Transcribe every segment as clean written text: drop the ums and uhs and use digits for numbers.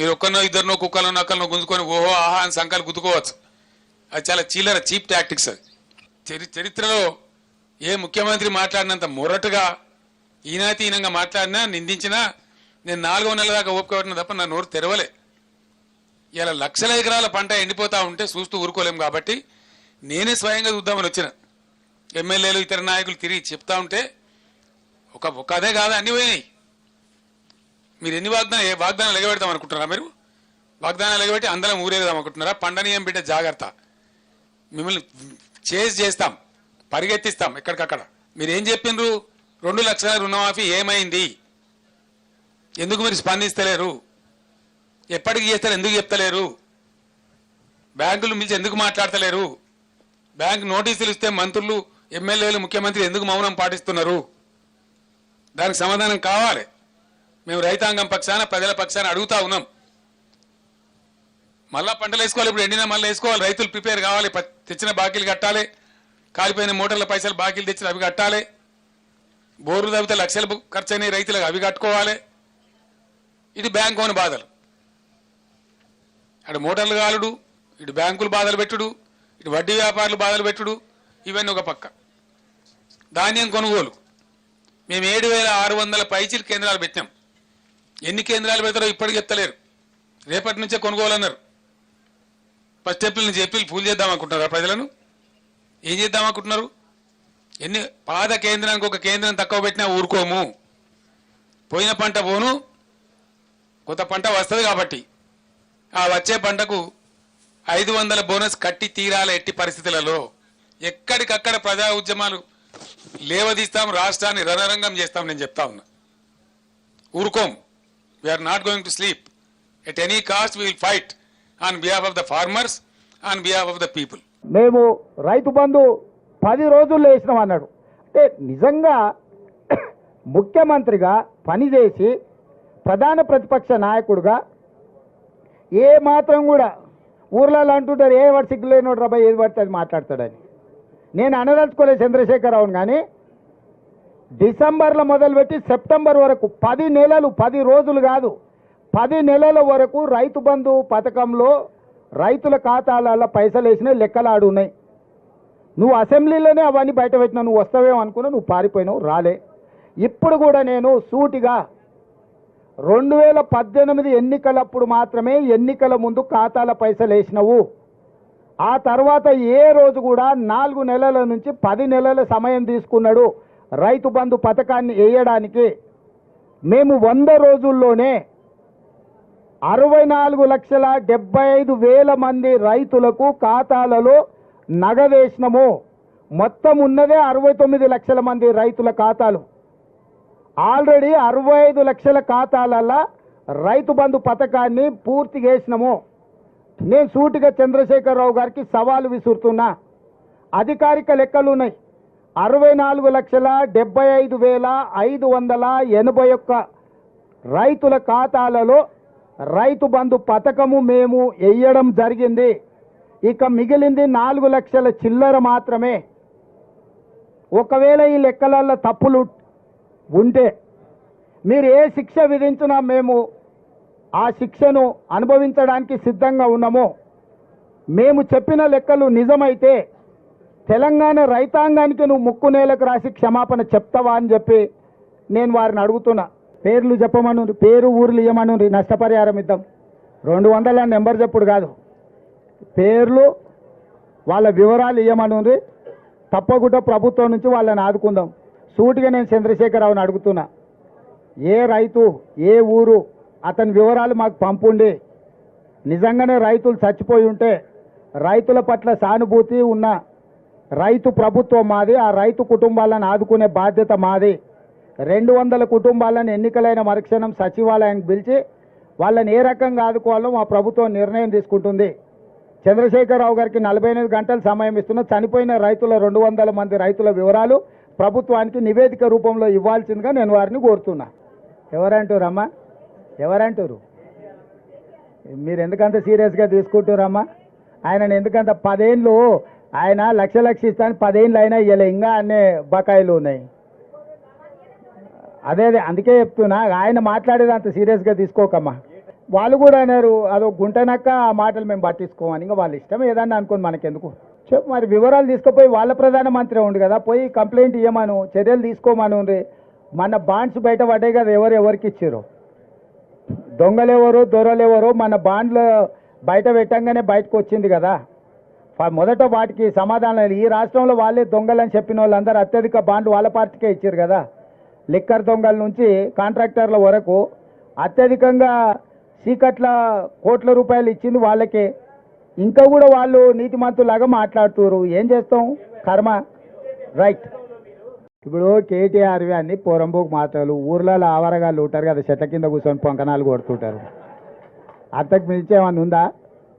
మీరు ఒక్కనో ఇద్దరినో కుక్కలను నక్కలను గుంజుకొని ఓహో ఆహా అని సంకలు గుద్దుకోవచ్చు. అది చాలా చీలర చీప్ టాక్టిక్స్. అది చరిత్రలో ఏ ముఖ్యమంత్రి మాట్లాడినంత మొరటుగా ఈనాతీనంగా మాట్లాడినా నిందించినా నేను 4వ నెల దాకా ఓపిక పట్టిన తప్ప నా నోరు తెరవలే. ఇలా లక్షల ఎకరాల పంట ఎండిపోతా ఉంటే చూస్తూ ఊరుకోలేం కాబట్టి నేనే స్వయంగా చూద్దామని వచ్చిన. ఎమ్మెల్యేలు ఇతర నాయకులు తిరిగి చెప్తా ఉంటే ఒక అదే కాదు అన్ని పోయినాయి. మీరు ఎన్ని వాగ్దానాలు ఎగబెడతాం అనుకుంటున్నారా? మీరు వాగ్దానాలు ఎగబెట్టి అందరం ఊరేగదాం అనుకుంటున్నారా? పండనీయం బిడ్డ జాగ్రత్త, మిమ్మల్ని చేస్తాం, పరిగెత్తిస్తాం ఎక్కడికక్కడ. మీరు ఏం చెప్పిండ్రు? 2 లక్షల రుణమాఫీ ఏమైంది? ఎందుకు మీరు స్పందిస్తలేరు? ఎప్పటికి చేస్తారు? ఎందుకు చెప్తలేరు? బ్యాంకులు మించి ఎందుకు మాట్లాడతలేరు? బ్యాంకు నోటీసులు ఇస్తే మంత్రులు ఎమ్మెల్యేలు ముఖ్యమంత్రి ఎందుకు మౌనం పాటిస్తున్నారు? దానికి సమాధానం కావాలి. మేము రైతాంగం పక్షాన ప్రజల పక్షాన అడుగుతా ఉన్నాం. మళ్ళా పంటలు వేసుకోవాలి, ఇప్పుడు ఎండినా మళ్ళీ వేసుకోవాలి. రైతులు ప్రిపేర్ కావాలి, తెచ్చిన బాకీలు కట్టాలి, కాలిపోయిన మోటార్ల పైసలు బాకీలు తెచ్చిన అవి కట్టాలి, బోర్లు తవ్వితే లక్షలు ఖర్చు అయినాయి రైతులకు అవి కట్టుకోవాలి. ఇది బ్యాంకు అని బాధలు. అటు మోటార్లు కాలుడు, ఇటు బ్యాంకులు బాధలు పెట్టుడు, ఇటు వడ్డీ వ్యాపారులు బాధలు పెట్టుడు, ఇవన్నీ ఒక పక్క. ధాన్యం కొనుగోలు మేము 7,600 పైచీలు కేంద్రాలు పెట్టాం. ఎన్ని కేంద్రాలు పెడతారో ఇప్పటికి ఎత్తలేరు. రేపటి నుంచే కొనుగోలు అన్నారు. ఫస్ట్ ఏప్రిల్ నుంచి ఏప్రిల్ ఫుల్ చేద్దాం అనుకుంటున్నారా? ప్రజలను ఏం చేద్దాం అనుకుంటున్నారు? ఎన్ని పాత కేంద్రానికి ఒక కేంద్రం తక్కువ పెట్టినా ఊరుకోము. పోయిన పంట పోను, కొత్త పంట వస్తుంది కాబట్టి ఆ వచ్చే పంటకు 500 బోనస్ కట్టి తీరాల ఎట్టి పరిస్థితులలో. ఎక్కడికక్కడ ప్రజా ఉద్యమాలు లేవదీస్తాం, రాష్ట్రాన్ని రణరంగం చేస్తాం. నేను చెప్తా ఉన్నా, ఊరుకోం. We're not going to sleep. At any cost we will fight on behalf of the farmers, on behalf of the people. మేము రైతు బంధు 10 రోజుల్లో వేసినాం అన్నాడు. అంటే నిజంగా ముఖ్యమంత్రిగా పనిచేసి ప్రధాన ప్రతిపక్ష నాయకుడుగా ఏ మాత్రం కూడా ఊర్లలో అంటుంటారు ఏ వాడు సిగ్గులేనోడు రాబాయి ఏది పడితే అది మాట్లాడతాడని. నేను అనదలుచుకోలేదు చంద్రశేఖరరావును, కానీ డిసెంబర్లో మొదలుపెట్టి సెప్టెంబర్ వరకు 10 నెలలు, 10 రోజులు కాదు 10 నెలల వరకు రైతు బంధు పథకంలో రైతుల ఖాతాలలో పైసలు వేసిన లెక్కలాడు ఉన్నాయి. నువ్వు అసెంబ్లీలోనే అవన్నీ బయట పెట్టినా, నువ్వు వస్తావేమో అనుకున్నా, నువ్వు పారిపోయినావు, రాలే. ఇప్పుడు కూడా నేను సూటిగా 2018 ఎన్నికలప్పుడు మాత్రమే ఎన్నికల ముందు ఖాతాల పైసలు వేసినవు. ఆ తర్వాత ఏ రోజు కూడా 4 నెలల నుంచి 10 నెలల సమయం తీసుకున్నాడు రైతు బంధు పథకాన్ని వేయడానికి. మేము 100 రోజుల్లోనే 64,75,000 మంది రైతులకు ఖాతాలలో నగదేసినము. మొత్తం ఉన్నదే 69 లక్షల మంది రైతుల ఖాతాలు. ఆల్రెడీ 65 లక్షల ఖాతాలలో రైతు బంధు పథకాన్ని పూర్తిగా వేసినాము. నేను సూటిగా చంద్రశేఖరరావు గారికి సవాలు విసురుతున్నా. అధికారిక లెక్కలు ఉన్నాయి. 64,75,581 రైతుల ఖాతాలలో రైతు బంధు పథకము మేము వేయడం జరిగింది. ఇక మిగిలింది 4 లక్షల చిల్లర మాత్రమే. ఒకవేళ ఈ లెక్కలలో తప్పులు ఉంటే మీరు ఏ శిక్ష విధించినా మేము ఆ శిక్షను అనుభవించడానికి సిద్ధంగా ఉన్నాము. మేము చెప్పిన లెక్కలు నిజమైతే తెలంగాణ రైతాంగానికి నువ్వు ముక్కు నేలకు రాసి క్షమాపణ చెప్తావా అని చెప్పి నేను వారిని అడుగుతున్నా. పేర్లు చెప్పమను, పేరు ఊర్లు ఇవ్వమను, నష్టపరిహారం ఇద్దాం. 200 నెంబర్ చెప్పుడు కాదు, పేర్లు వాళ్ళ వివరాలు ఇవ్వమను. తప్పకుండా ప్రభుత్వం నుంచి వాళ్ళని ఆదుకుందాం. సూటిగా నేను చంద్రశేఖరరావుని అడుగుతున్నా, ఏ రైతు ఏ ఊరు అతని వివరాలు మాకు పంపుండి. నిజంగానే రైతులు చచ్చిపోయి ఉంటే రైతుల పట్ల సానుభూతి ఉన్న రైతు ప్రభుత్వం మాది. ఆ రైతు కుటుంబాలను ఆదుకునే బాధ్యత మాది. 200 కుటుంబాలను ఎన్నికలైన మరుక్షణం సచివాలయానికి పిలిచి వాళ్ళని ఏ రకంగా ఆదుకోవాలో మా ప్రభుత్వం నిర్ణయం తీసుకుంటుంది. చంద్రశేఖరరావు గారికి 48 గంటలు సమయం ఇస్తున్నా. చనిపోయిన రైతుల 200 మంది రైతుల వివరాలు ప్రభుత్వానికి నివేదిక రూపంలో ఇవ్వాల్సిందిగా నేను వారిని కోరుతున్నా. ఎవరంటారమ్మా? ఎవరంటారు? మీరు ఎందుకంత సీరియస్గా తీసుకుంటారమ్మా? ఆయన ఎందుకంత 10 ఏళ్ళు ఆయన లక్ష ఇస్తాను 10 ఏళ్ళు అయినా ఇవ్వలే, ఇంకా అన్నీ బకాయిలు ఉన్నాయి. అదే అందుకే చెప్తున్నా, ఆయన మాట్లాడేది అంత సీరియస్గా తీసుకోకమ్మా. వాళ్ళు కూడా అన్నారు అదో గుంటనక్క ఆ మాటలు మేము పట్టించుకోమని. ఇంకా వాళ్ళ ఇష్టం ఏదన్నా అనుకోని మనకెందుకు. మరి వివరాలు తీసుకుపోయి వాళ్ళ ప్రధానమంత్రి ఉండు కదా, పోయి కంప్లైంట్ ఇవ్వమను, చర్యలు తీసుకోమను. మన బాండ్స్ బయట పడ్డాయి కదా, ఎవరికి ఇచ్చారు, దొంగలెవరు దొరలెవరు, మన బాండ్లు బయట పెట్టంగానే బయటకు వచ్చింది కదా. మొదట వాటికి సమాధానం, ఈ రాష్ట్రంలో వాళ్ళే దొంగలని చెప్పిన వాళ్ళందరూ అత్యధిక బాండ్లు వాళ్ళ పార్టీకే ఇచ్చారు కదా. లిక్కర్ దొంగల నుంచి కాంట్రాక్టర్ల వరకు అత్యధికంగా చీకట్ల కోట్ల రూపాయలు ఇచ్చింది వాళ్ళకే. ఇంకా కూడా వాళ్ళు నీతిమంతులాగా మాట్లాడుతున్నారు. ఏం చేస్తాం, కర్మ. రైట్. ఇప్పుడు కేటీఆర్వి అన్ని పొరంబోకు మాటలు, ఊర్లలో ఆవరగాళ్ళు ఉంటారు కదా, చెట్ల కింద కూర్చొని పొంకనాలు కొడుతుంటారు. అంతకు మించి ఏమన్నా ఉందా?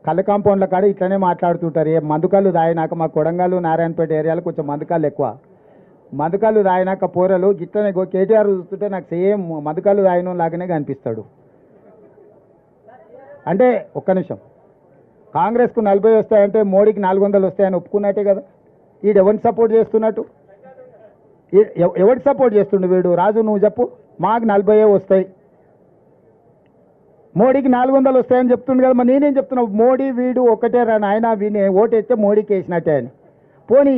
కళ్ళు కాంపౌండ్ల కాడ ఇట్లనే మాట్లాడుతుంటారు. ఏ మందుకళ్ళు తాగినాక, మా కొడంగల్ నారాయణపేట ఏరియాలో కొంచెం మందుకళ్ళు ఎక్కువ. మందుకళ్ళు తాగినాక పోరలు గిట్లనే కేటీఆర్ చూస్తుంటే నాకు సేమ్ మందుకళ్ళు తాగిన లాగానే కనిపిస్తాడు. అంటే ఒక్క నిమిషం, కాంగ్రెస్కు 40 వస్తాయంటే మోడీకి 400 వస్తాయని ఒప్పుకున్నట్టే కదా. వీడు ఎవరిని సపోర్ట్ చేస్తున్నట్టు, ఎవరికి సపోర్ట్ చేస్తుండు వీడు? రాజు నువ్వు చెప్పు. మాకు 40 వస్తాయి, మోడీకి 400 వస్తాయని చెప్తుండు కదా. మరి నేనేం చెప్తున్నా, మోడీ వీడు ఒకటే రా నాయన, వీని ఓటేస్తే మోడీకి వేసినట్టే అని. పోనీ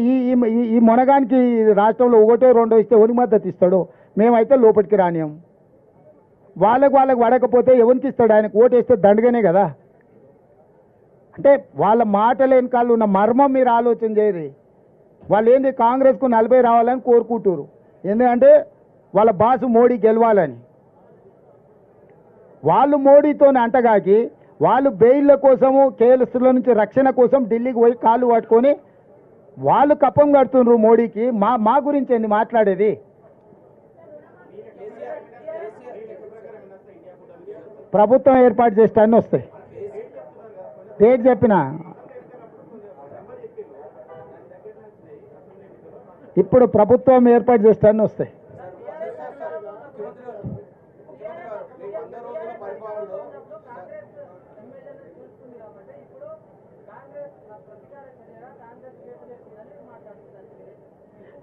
ఈ మొనగానికి రాష్ట్రంలో 1, 2 ఇస్తే ఎవరికి మద్దతు ఇస్తాడు? మేమైతే లోపలికి రానియం. వాళ్ళకు పడకపోతే ఎవరికి ఇస్తాడు? ఆయనకు ఓటేస్తే దండగానే కదా. అంటే వాళ్ళ మాటల వెనకాల ఉన్న మర్మం మీరు ఆలోచన చేయరు. వాళ్ళు ఏంది, కాంగ్రెస్కు 40 రావాలని కోరుకుంటారు. ఎందుకంటే వాళ్ళ బాసు మోడీ గెలవాలని. వాళ్ళు మోడీతోనే అంటగాకి, వాళ్ళు బెయిల్ల కోసము, కేసుల నుంచి రక్షణ కోసం ఢిల్లీకి పోయి కాళ్ళు పట్టుకొని వాళ్ళు కప్పం కడుతున్నారు మోడీకి. మా గురించి ఏంది మాట్లాడేది? ప్రభుత్వం ఏర్పాటు చేస్తానని వస్తాయి. డేట్ చెప్పిన ఇప్పుడు ప్రభుత్వం ఏర్పాటు చేస్తానని వస్తాయి.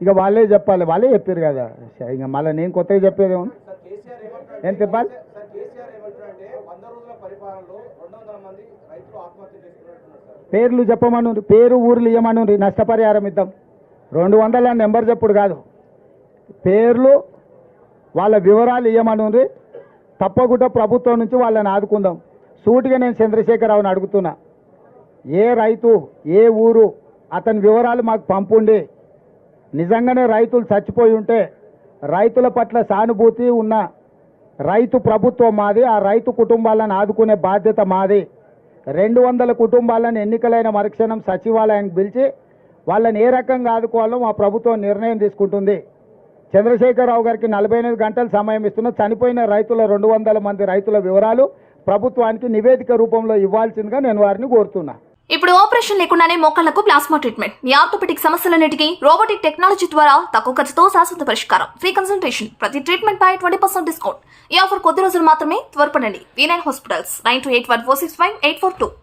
ఇక వాళ్ళే చెప్పాలి, వాళ్ళే చెప్పారు కదా. ఇక మళ్ళీ నేను కొత్తగా చెప్పేది ఏమో. ఏం చెప్పాలి? పేర్లు చెప్పమను, పేరు ఊర్లు ఇవ్వమను, నష్టపరిహారం ఇద్దాం. 200 నెంబర్ చెప్పుడు కాదు, పేర్లు వాళ్ళ వివరాలు ఇవ్వమను. తప్పకుండా ప్రభుత్వం నుంచి వాళ్ళని ఆదుకుందాం. సూటిగా నేను చంద్రశేఖరరావుని అడుగుతున్నా, ఏ రైతు ఏ ఊరు అతని వివరాలు మాకు పంపుండి, నిజంగానే రైతులు చచ్చిపోయి ఉంటే రైతుల పట్ల సానుభూతి ఉన్న రైతు ప్రభుత్వం మాది, ఆ రైతు కుటుంబాలను ఆదుకునే బాధ్యత మాది. 200 కుటుంబాలను ఎన్నికలైన మరుక్షణం సచివాలయానికి పిలిచి వాళ్ళని ఏ రకంగా ఆదుకోవాలో మా ప్రభుత్వం నిర్ణయం తీసుకుంటుంది. చంద్రశేఖరరావు గారికి 48 గంటలు సమయం ఇస్తున్న చనిపోయిన రైతుల 200 మంది రైతుల వివరాలు ప్రభుత్వానికి నివేదిక రూపంలో ఇవ్వాల్సిందిగా నేను వారిని కోరుతున్నా. ఇప్పుడు ఆపరేషన్ లేకుండానే మోకాళ్లకు ప్లాస్మా ట్రీట్మెంట్. మీ ఆర్థోపెడిక్ సమస్యలన్నిటికీ రోబోటిక్ టెక్నాలజీ ద్వారా తక్కువ ఖర్చుతో శాశ్వత పరిష్కారం. ఫ్రీ కన్సల్టేషన్, ప్రతి ట్రీట్మెంట్ పై 20% డిస్కౌంట్. ఈ ఆఫర్ కొద్ది రోజులు మాత్రమే. త్వరపడండి. V9 hospitals 9281465842.